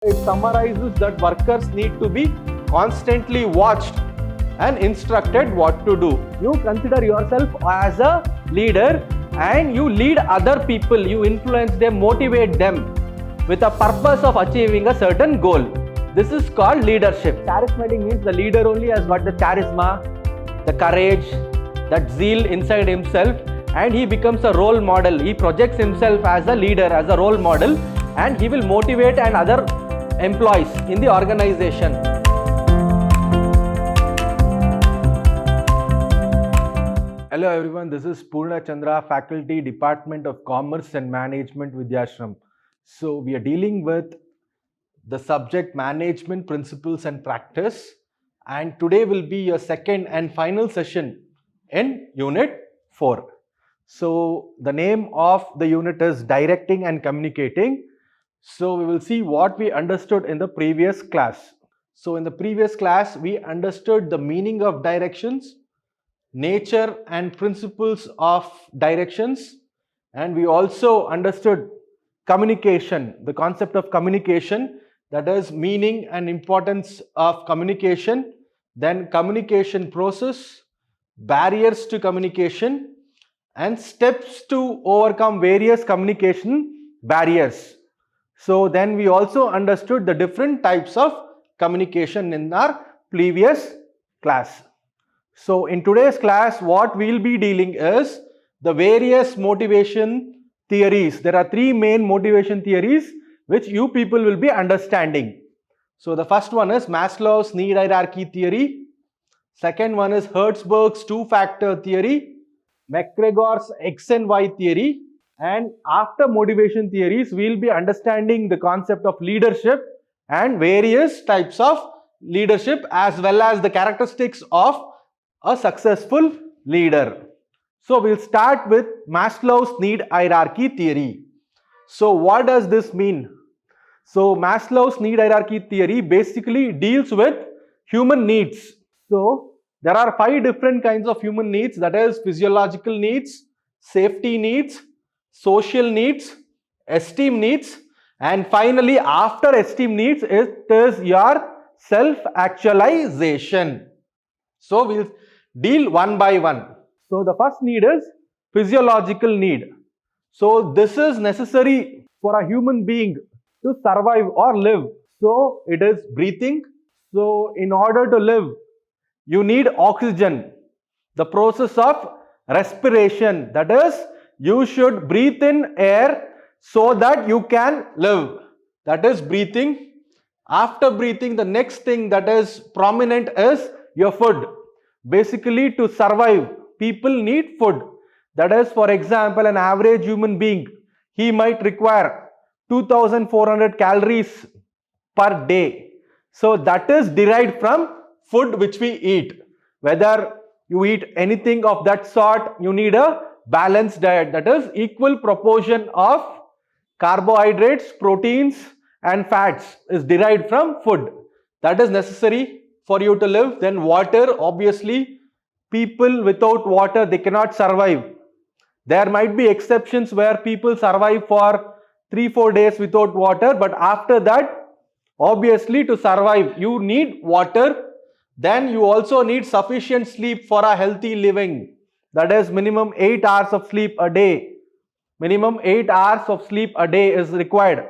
It summarizes that workers need to be constantly watched and instructed what to do. You consider yourself as a leader and you lead other people, you influence them, motivate them with a purpose of achieving a certain goal. This is called leadership. Charismatic means the leader only has got the charisma, the courage, that zeal inside himself, and he becomes a role model. He projects himself as a leader, as a role model, and he will motivate and other employees in the organization. Hello everyone, this is Purna Chandra, Faculty, Department of Commerce and Management, Vidhyaashram. So we are dealing with the subject Management Principles and Practice, and today will be your second and final session in Unit 4. So the name of the unit is Directing and Communicating. So we will see what we understood in the previous class. So in the previous class, we understood the meaning of directions, nature and principles of directions, and we also understood communication, the concept of communication, that is meaning and importance of communication, then communication process, barriers to communication, and steps to overcome various communication barriers. So then we also understood the different types of communication in our previous class. So in today's class, what we'll be dealing is the various motivation theories. There are three main motivation theories which you people will be understanding. So the first one is Maslow's need hierarchy theory. Second one is Hertzberg's two-factor theory, McGregors X and Y theory. And after motivation theories, we'll be understanding the concept of leadership and various types of leadership as well as the characteristics of a successful leader. So we'll start with Maslow's need hierarchy theory. So what does this mean? So Maslow's need hierarchy theory basically deals with human needs. So there are 5 different kinds of human needs, that is physiological needs, safety needs, social needs, esteem needs, and finally after esteem needs it is your self-actualization. So we'll deal one by one. So the first need is physiological need. So this is necessary for a human being to survive or live. So it is breathing. So in order to live, you need oxygen. The process of respiration, that is, you should breathe in air so that you can live. That is breathing. After breathing, the next thing that is prominent is your food. Basically, to survive, people need food. That is, for example, an average human being, he might require 2400 calories per day. So that is derived from food which we eat. Whether you eat anything of that sort, you need a balanced diet, that is equal proportion of carbohydrates, proteins and fats is derived from food. That is necessary for you to live. Then water, obviously people without water they cannot survive. There might be exceptions where people survive for 3-4 days without water, but after that obviously to survive you need water. Then you also need sufficient sleep for a healthy living. That is minimum 8 hours of sleep a day. Minimum 8 hours of sleep a day is required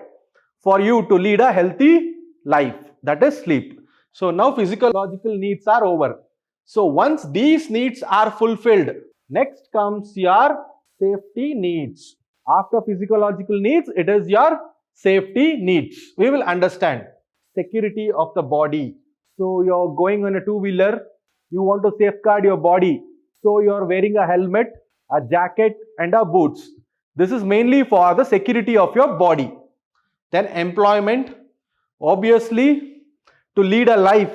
for you to lead a healthy life. That is sleep. So now physiological needs are over. So once these needs are fulfilled, next comes your safety needs. After physiological needs, it is your safety needs. We will understand security of the body. So you're going on a two-wheeler, you want to safeguard your body. So you're wearing a helmet, a jacket and a boots. This is mainly for the security of your body. Then employment. Obviously, to lead a life,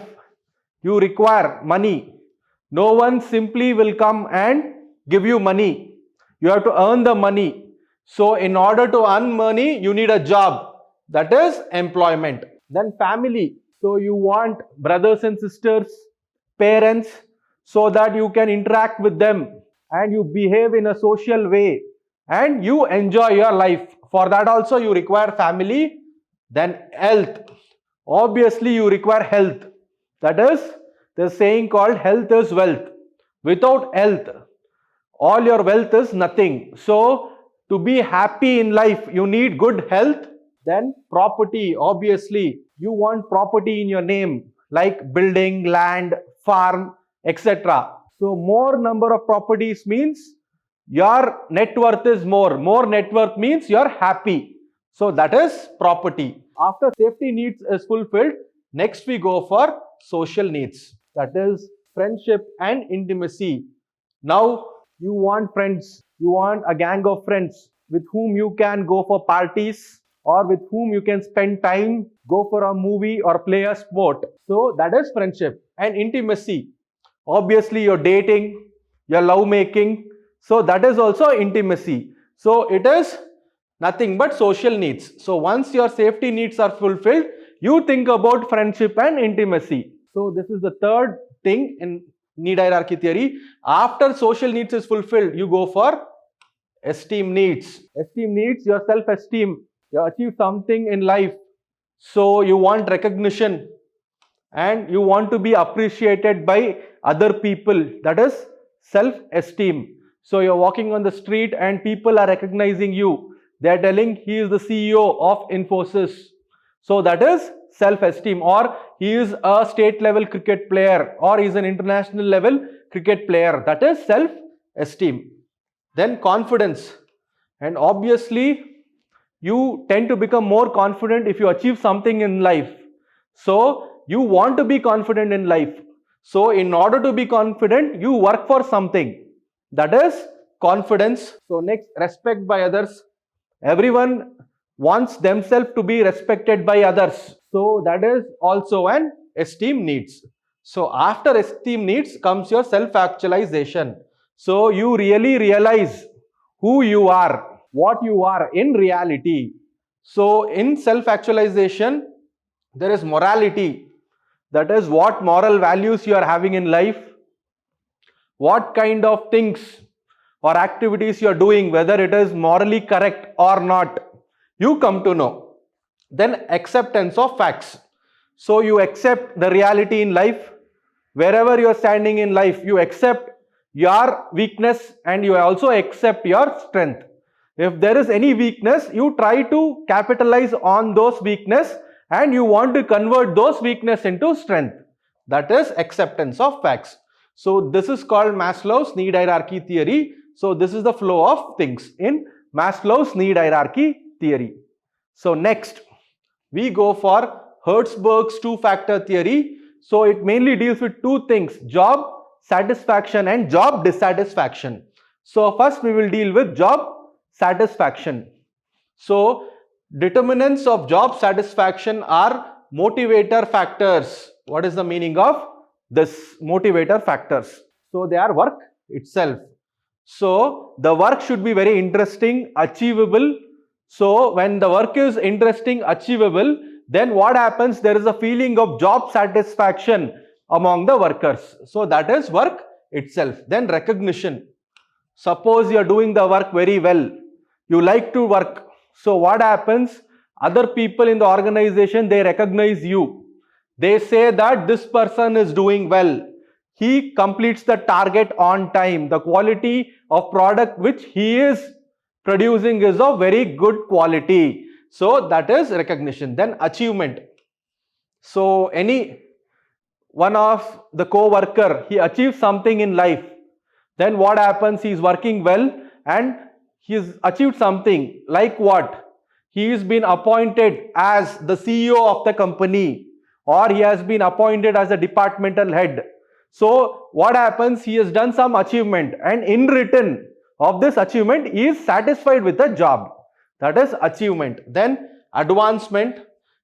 you require money. No one simply will come and give you money. You have to earn the money. So in order to earn money, you need a job. That is employment. Then family. So you want brothers and sisters, parents, so that you can interact with them and you behave in a social way and you enjoy your life. For that also you require family. Then health. Obviously you require health. That is the saying called health is wealth. Without health, all your wealth is nothing. So to be happy in life, you need good health. Then property, obviously you want property in your name, like building, land, farm, etc. So more number of properties means your net worth is more. More net worth means you're happy. So that is property. After safety needs is fulfilled, next we go for social needs. That is friendship and intimacy. Now you want friends. You want a gang of friends with whom you can go for parties or with whom you can spend time, go for a movie or play a sport. So that is friendship. And intimacy. Obviously you're dating, you're love making. So that is also intimacy. So it is nothing but social needs. So once your safety needs are fulfilled, you think about friendship and intimacy. So this is the third thing in need hierarchy theory. After social needs is fulfilled, you go for esteem needs. Esteem needs your self-esteem. You achieve something in life. So you want recognition and you want to be appreciated by other people. That is self-esteem. So you're walking on the street and people are recognizing you. They are telling he is the CEO of Infosys. So that is self-esteem. Or he is a state level cricket player or he is an international level cricket player. That is self-esteem. Then confidence. And obviously you tend to become more confident if you achieve something in life. So you want to be confident in life. So in order to be confident, you work for something. That is confidence. So next, respect by others. Everyone wants themselves to be respected by others. So that is also an esteem needs. So after esteem needs comes your self-actualization. So you really realize who you are, what you are in reality. So in self-actualization, there is morality. That is what moral values you are having in life, what kind of things or activities you are doing, whether it is morally correct or not, you come to know. Then acceptance of facts. So you accept the reality in life. Wherever you are standing in life, you accept your weakness and you also accept your strength. If there is any weakness, you try to capitalize on those weaknesses and you want to convert those weaknesses into strength. That is acceptance of facts. So this is called Maslow's need hierarchy theory. So this is the flow of things in Maslow's need hierarchy theory. So next we go for Hertzberg's two-factor theory. So it mainly deals with two things: job satisfaction and job dissatisfaction. So first we will deal with job satisfaction. So determinants of job satisfaction are motivator factors. What is the meaning of this motivator factors? So they are work itself. So the work should be very interesting, achievable. So when the work is interesting, achievable, then what happens? There is a feeling of job satisfaction among the workers. So that is work itself. Then recognition. Suppose you are doing the work very well. You like to work. So what happens? Other people in the organization, they recognize you. They say that this person is doing well. He completes the target on time. The quality of product which he is producing is of very good quality. So that is recognition. Then achievement. So any one of the co-worker, he achieves something in life. Then what happens? He is working well and he has achieved something. Like what? He has been appointed as the CEO of the company, or he has been appointed as a departmental head. So what happens? He has done some achievement and in return of this achievement, he is satisfied with the job. That is achievement. Then advancement.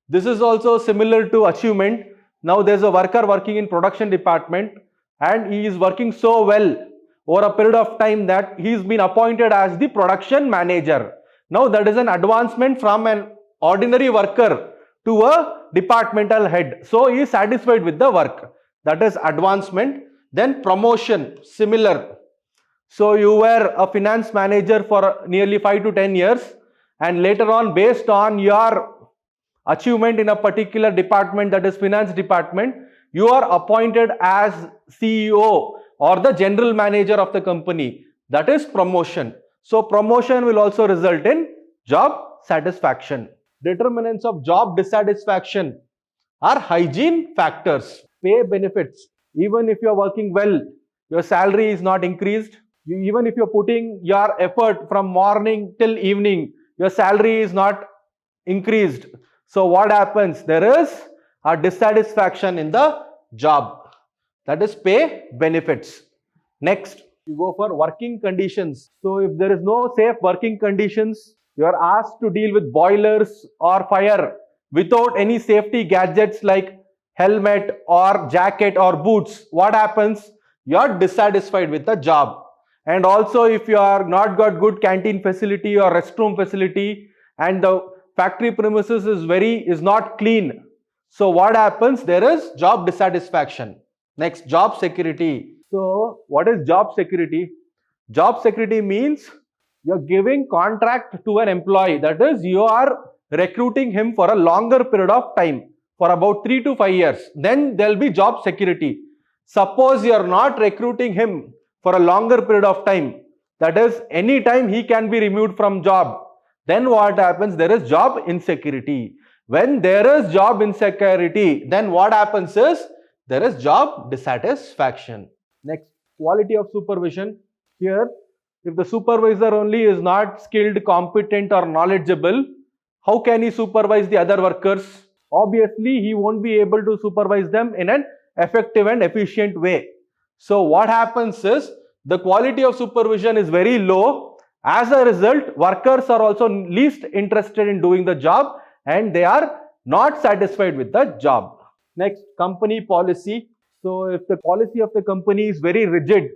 This is also similar to achievement. Now there is a worker working in production department and he is working so well over a period of time that he has been appointed as the production manager. Now that is an advancement from an ordinary worker to a departmental head. So he is satisfied with the work. That is advancement. Then promotion, similar. So you were a finance manager for nearly 5 to 10 years and later on, based on your achievement in a particular department, that is finance department, you are appointed as CEO or the general manager of the company. That is promotion. So promotion will also result in job satisfaction. Determinants of job dissatisfaction are hygiene factors, pay benefits. Even if you are working well, your salary is not increased. Even if you are putting your effort from morning till evening, your salary is not increased. So what happens? There is a dissatisfaction in the job. That is pay benefits. Next, you go for working conditions. So if there is no safe working conditions, you are asked to deal with boilers or fire without any safety gadgets like helmet or jacket or boots. What happens? You are dissatisfied with the job. And also if you are not got good canteen facility or restroom facility and the factory premises is not clean. So what happens? There is job dissatisfaction. Next, job security. So what is job security? Job security means you're giving contract to an employee. That is, you are recruiting him for a longer period of time, for about 3 to 5 years. Then there will be job security. Suppose you are not recruiting him for a longer period of time, that is, any time he can be removed from job. Then what happens? There is job insecurity. When there is job insecurity, then what happens is there is job dissatisfaction. Next, quality of supervision. Here, if the supervisor only is not skilled, competent or knowledgeable, how can he supervise the other workers? Obviously, he won't be able to supervise them in an effective and efficient way. So what happens is the quality of supervision is very low. As a result, workers are also least interested in doing the job and they are not satisfied with the job. Next, company policy. So if the policy of the company is very rigid,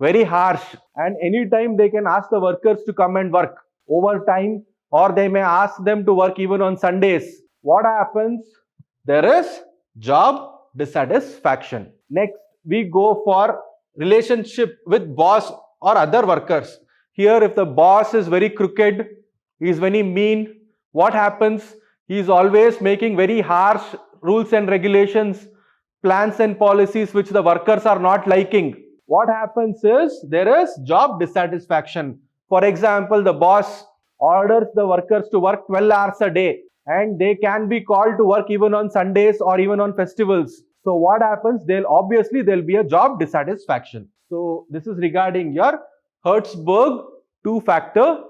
very harsh, and anytime they can ask the workers to come and work overtime, or they may ask them to work even on Sundays, what happens? There is job dissatisfaction. Next, we go for relationship with boss or other workers. Here, if the boss is very crooked, he is very mean, what happens? He is always making very harsh rules and regulations, plans and policies which the workers are not liking. What happens is there is job dissatisfaction. For example, the boss orders the workers to work 12 hours a day and they can be called to work even on Sundays or even on festivals. So what happens? There'll be a job dissatisfaction. So this is regarding your Hertzberg two-factor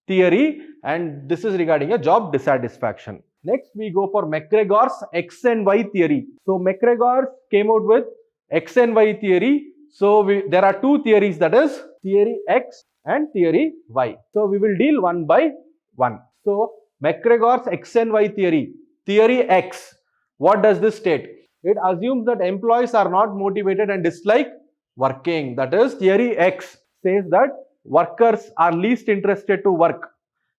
theory, and this is regarding a job dissatisfaction. Next, we go for McGregors X and Y theory. So McGregors came out with X and Y theory. So there are two theories, that is theory X and theory Y. So we will deal one by one. So McGregors X and Y theory. Theory X. What does this state? It assumes that employees are not motivated and dislike working. That is, theory X says that workers are least interested to work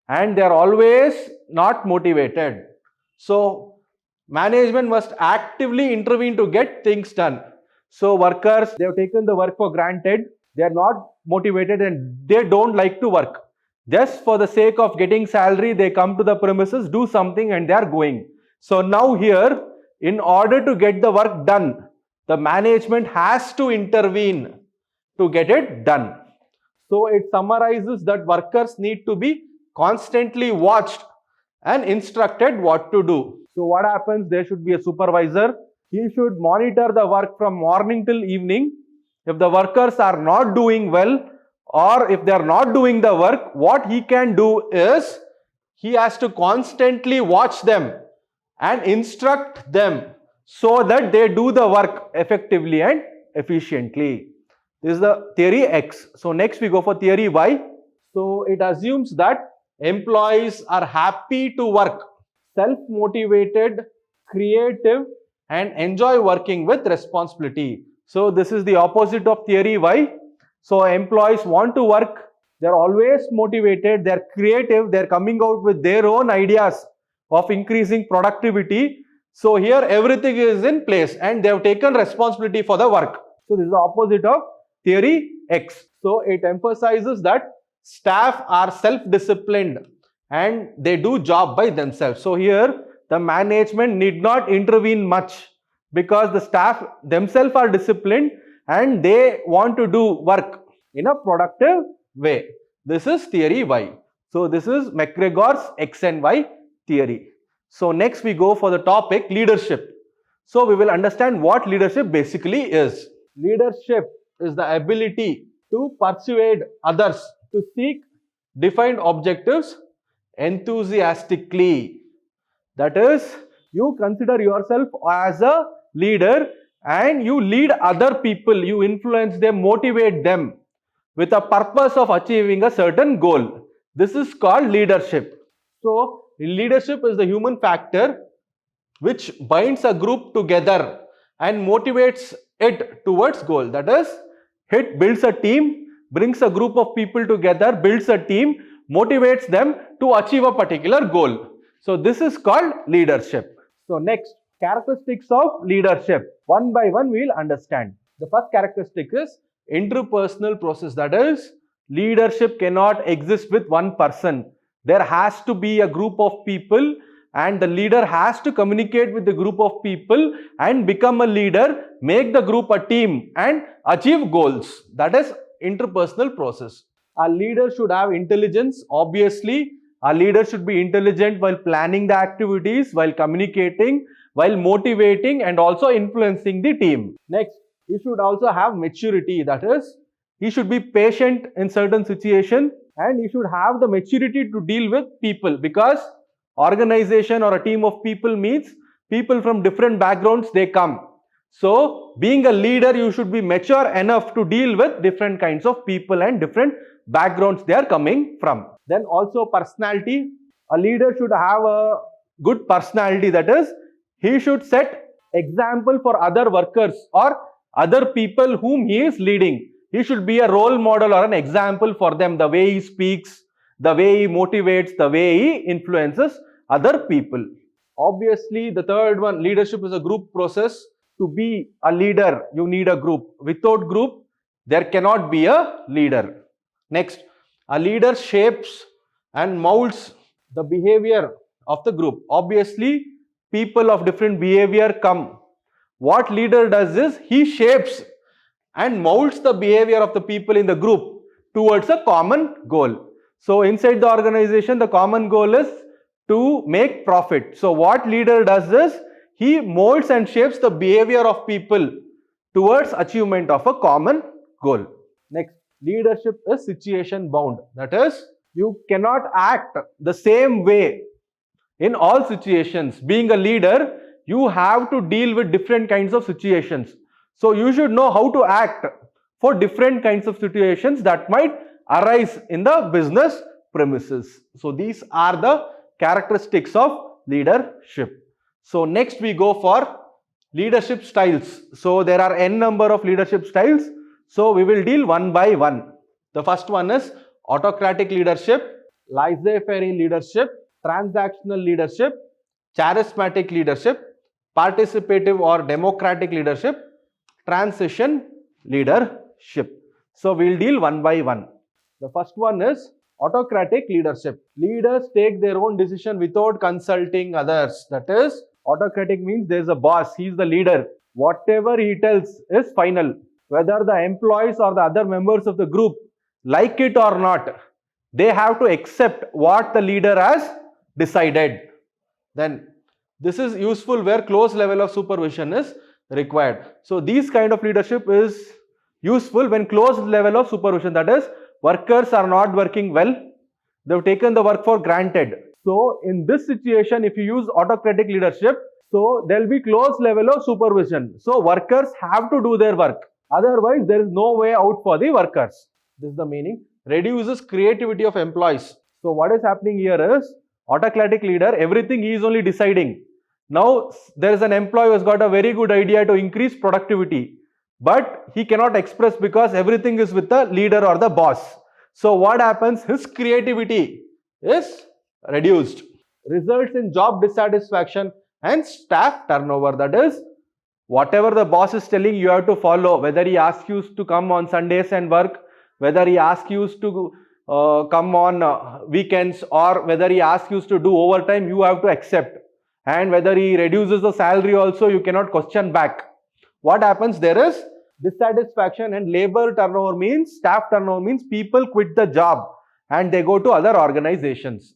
and they are always not motivated. So management must actively intervene to get things done. So workers, they have taken the work for granted. They are not motivated and they don't like to work. Just for the sake of getting salary, they come to the premises, do something and they are going. So now here, in order to get the work done, the management has to intervene to get it done. So it summarizes that workers need to be constantly watched and instructed what to do. So what happens? There should be a supervisor. He should monitor the work from morning till evening. If the workers are not doing well or if they are not doing the work, what he can do is he has to constantly watch them and instruct them so that they do the work effectively and efficiently. This is the theory X. So next we go for theory Y. So it assumes that employees are happy to work, self-motivated, creative and enjoy working with responsibility. So this is the opposite of theory Y. So employees want to work, they're always motivated, they're creative, they're coming out with their own ideas of increasing productivity. So here everything is in place and they have taken responsibility for the work. So this is the opposite of theory X. So it emphasizes that staff are self-disciplined and they do job by themselves. So here the management need not intervene much because the staff themselves are disciplined and they want to do work in a productive way. This is theory Y. So this is McGregors X and Y theory. So next we go for the topic leadership. So we will understand what leadership basically is. Leadership is the ability to persuade others to seek defined objectives enthusiastically. That is, you consider yourself as a leader and you lead other people, you influence them, motivate them with a purpose of achieving a certain goal. This is called leadership. So, leadership is the human factor which binds a group together and motivates it towards goal. That is, it builds a team, brings a group of people together, builds a team, motivates them to achieve a particular goal. So this is called leadership. So next, characteristics of leadership. One by one we will understand. The first characteristic is interpersonal process. That is, leadership cannot exist with one person. There has to be a group of people and the leader has to communicate with the group of people and become a leader, make the group a team and achieve goals. That is interpersonal process. A leader should have intelligence. Obviously, a leader should be intelligent while planning the activities, while communicating, while motivating and also influencing the team. Next, he should also have maturity. That is, he should be patient in certain situations and he should have the maturity to deal with people, because organization or a team of people means people from different backgrounds they come. So, being a leader, you should be mature enough to deal with different kinds of people and different backgrounds they are coming from. Then also personality. A leader should have a good personality. That is, he should set example for other workers or other people whom he is leading. He should be a role model or an example for them. The way he speaks, the way he motivates, the way he influences other people. Obviously, the third one, leadership is a group process. To be a leader, you need a group. Without group, there cannot be a leader. Next, a leader shapes and molds the behavior of the group. Obviously, people of different behavior come. What leader does is, he shapes and molds the behavior of the people in the group towards a common goal. So, inside the organization, the common goal is to make profit. So, what leader does is, he molds and shapes the behavior of people towards achievement of a common goal. Next, leadership is situation bound. That is, you cannot act the same way in all situations. Being a leader, you have to deal with different kinds of situations. So, you should know how to act for different kinds of situations that might arise in the business premises. So, these are the characteristics of leadership. So, next we go for leadership styles. So, there are n number of leadership styles. So, we will deal one by one. The first one is autocratic leadership, laissez-faire leadership, transactional leadership, charismatic leadership, participative or democratic leadership, transition leadership. So, we will deal one by one. The first one is autocratic leadership. Leaders take their own decision without consulting others. That is, autocratic means there is a boss, he is the leader. Whatever he tells is final. Whether the employees or the other members of the group like it or not, they have to accept what the leader has decided. Then this is useful where close level of supervision is required. So this kind of leadership is useful when close level of supervision, that is, workers are not working well, they have taken the work for granted. So in this situation, if you use autocratic leadership, so there will be close level of supervision. So workers have to do their work. Otherwise, there is no way out for the workers. This is the meaning. Reduces creativity of employees. So what is happening here is, autocratic leader, everything he is only deciding. Now there is an employee who has got a very good idea to increase productivity, but he cannot express because everything is with the leader or the boss. So what happens? His creativity is reduced. Results in job dissatisfaction and staff turnover. That is, whatever the boss is telling, you have to follow. Whether he asks you to come on Sundays and work, whether he asks you to come on weekends, or whether he asks you to do overtime, you have to accept. and whether he reduces the salary also, you cannot question back. What happens? There is dissatisfaction, and labor turnover means, staff turnover means people quit the job and they go to other organizations.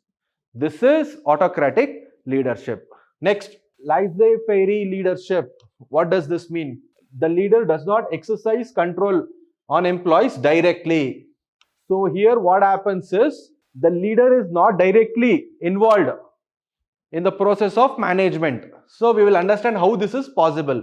This is autocratic leadership. Next, laissez-faire leadership. What does this mean? The leader does not exercise control on employees directly. So here what happens is, the leader is not directly involved in the process of management. So we will understand how this is possible.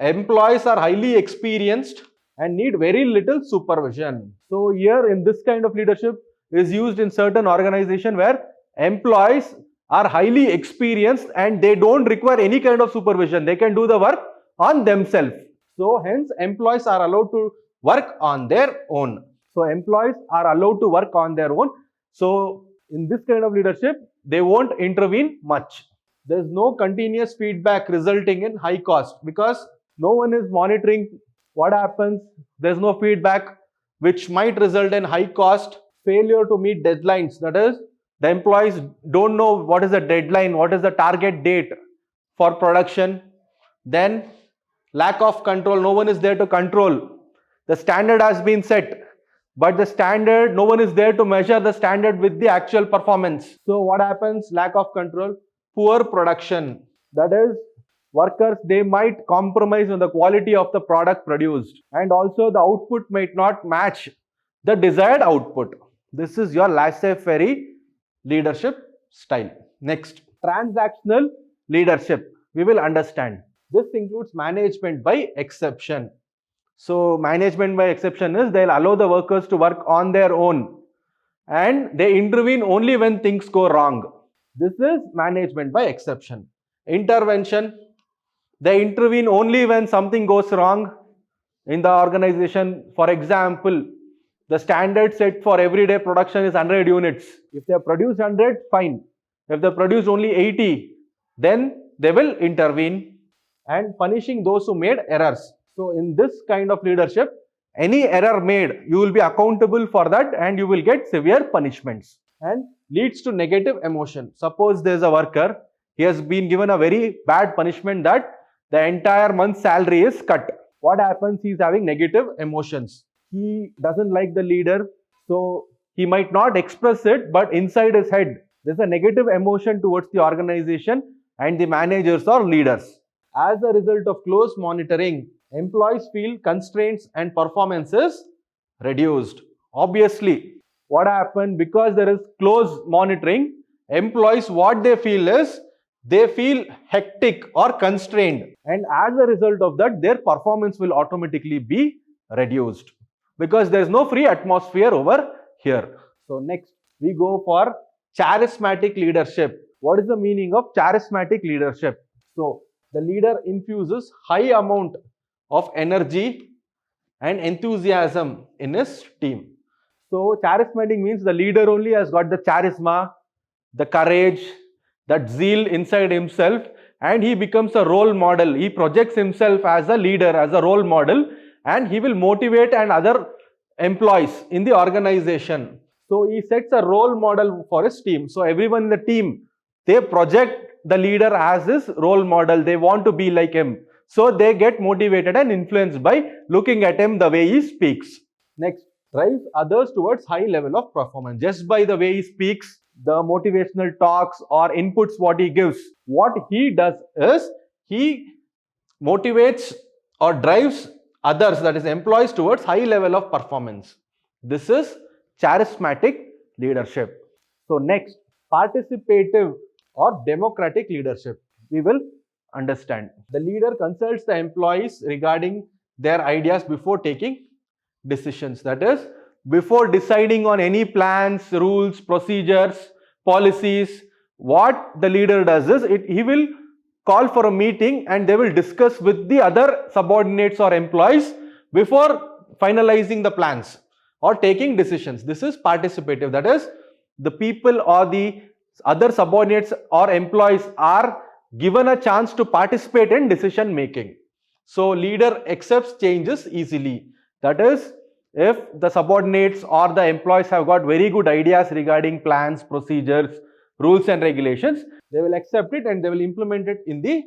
Employees are highly experienced and need very little supervision. So here in this kind of leadership is used in certain organization where employees are highly experienced and they don't require any kind of supervision. They can do the work on themselves. So hence employees are allowed to work on their own. So employees are allowed to work on their own. So in this kind of leadership, they won't intervene much. There is no continuous feedback resulting in high cost, because no one is monitoring what happens. There is no feedback, which might result in high cost, failure to meet deadlines. That is, the employees don't know what is the deadline, what is the target date for production. Then lack of control, no one is there to control. The standard has been set, but the standard, no one is there to measure the standard with the actual performance. So what happens? Lack of control, poor production. That is, workers, they might compromise on the quality of the product produced, and also the output might not match the desired output. This is your laissez-faire leadership style. Next, transactional leadership. We will understand. This includes management by exception. So management by exception is, they'll allow the workers to work on their own and they intervene only when things go wrong. This is management by exception. Intervention, they intervene only when something goes wrong in the organization. For example, the standard set for everyday production is 100 units. If they have produced 100, fine. If they produce only 80, then they will intervene, and punishing those who made errors. So in this kind of leadership, any error made, you will be accountable for that and you will get severe punishments. And leads to negative emotion. Suppose there is a worker, he has been given a very bad punishment that the entire month's salary is cut. What happens? He is having negative emotions. He doesn't like the leader, so he might not express it, but inside his head, there is a negative emotion towards the organization and the managers or leaders. As a result of close monitoring, employees feel constraints and performance is reduced. Obviously, what happened? Because there is close monitoring, employees, what they feel is, they feel hectic or constrained, and as a result of that, their performance will automatically be reduced, because there is no free atmosphere over here. So next, we go for charismatic leadership. What is the meaning of charismatic leadership? So the leader infuses high amount of energy and enthusiasm in his team. So charismatic means the leader only has got the charisma, the courage, that zeal inside himself, and he becomes a role model. He projects himself as a leader, as a role model, and he will motivate and other employees in the organization. So he sets a role model for his team. So everyone in the team, they project the leader as his role model. They want to be like him. So they get motivated and influenced by looking at him, the way he speaks. Next, drives others towards high level of performance. Just by the way he speaks, the motivational talks or inputs what he gives, what he does is, he motivates or drives others, that is employees, towards high level of performance. This is charismatic leadership. So next, participative or democratic leadership. We will understand. The leader consults the employees regarding their ideas before taking decisions. That is, before deciding on any plans, rules, procedures, policies, what the leader does is, he will call for a meeting and they will discuss with the other subordinates or employees before finalizing the plans or taking decisions. This is participative. That is, the people or the other subordinates or employees are given a chance to participate in decision making. So leader accepts changes easily. That is, if the subordinates or the employees have got very good ideas regarding plans, procedures, rules and regulations. They will accept it and they will implement it in the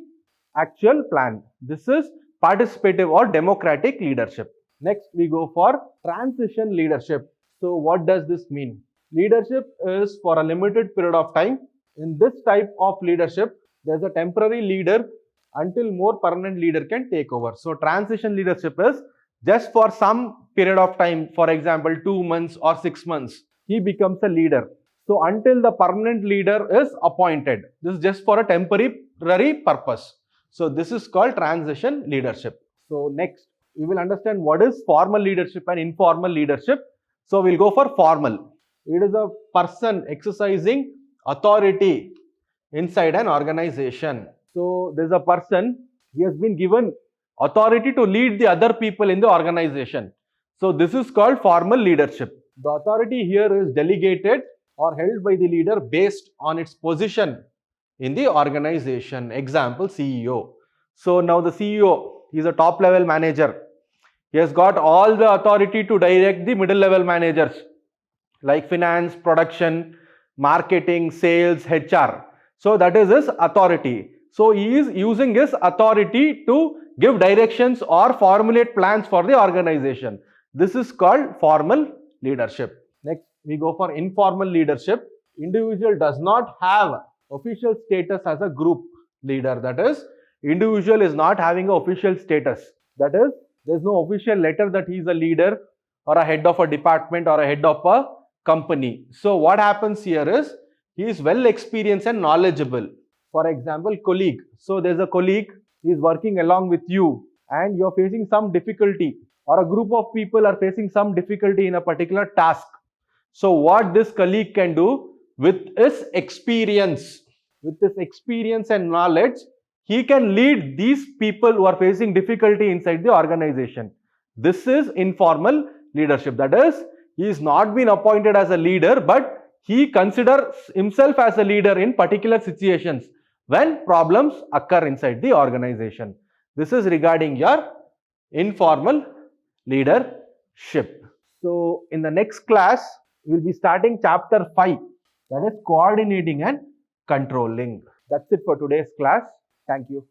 actual plan. This is participative or democratic leadership. Next, we go for transition leadership. So what does this mean? Leadership is for a limited period of time. In this type of leadership, there's a temporary leader until more permanent leader can take over. So transition leadership is just for some period of time, for example 2 months or 6 months, he becomes a leader. So until the permanent leader is appointed, this is just for a temporary purpose. So this is called transition leadership. So next, we will understand what is formal leadership and informal leadership. So we'll go for formal. It is a person exercising authority inside an organization. So there's a person, he has been given authority to lead the other people in the organization. So this is called formal leadership. The authority here is delegated or held by the leader based on its position in the organization. Example, CEO. So now the CEO is a top level manager. He has got all the authority to direct the middle level managers like finance, production, marketing, sales, HR. So that is his authority. So he is using his authority to give directions or formulate plans for the organization. This is called formal leadership. Next, we go for informal leadership. Individual does not have official status as a group leader. That is, individual is not having an official status. That is, there is no official letter that he is a leader or a head of a department or a head of a company. So what happens here is, he is well experienced and knowledgeable. For example, colleague. So there's a colleague, he is working along with you and you're facing some difficulty, or a group of people are facing some difficulty in a particular task. So what this colleague can do with his experience, and knowledge, he can lead these people who are facing difficulty inside the organization. This is informal leadership. That is, he is not been appointed as a leader, but he considers himself as a leader in particular situations when problems occur inside the organization. This is regarding your informal leadership. So in the next class, we will be starting chapter 5, that is coordinating and controlling. That's it for today's class. Thank you.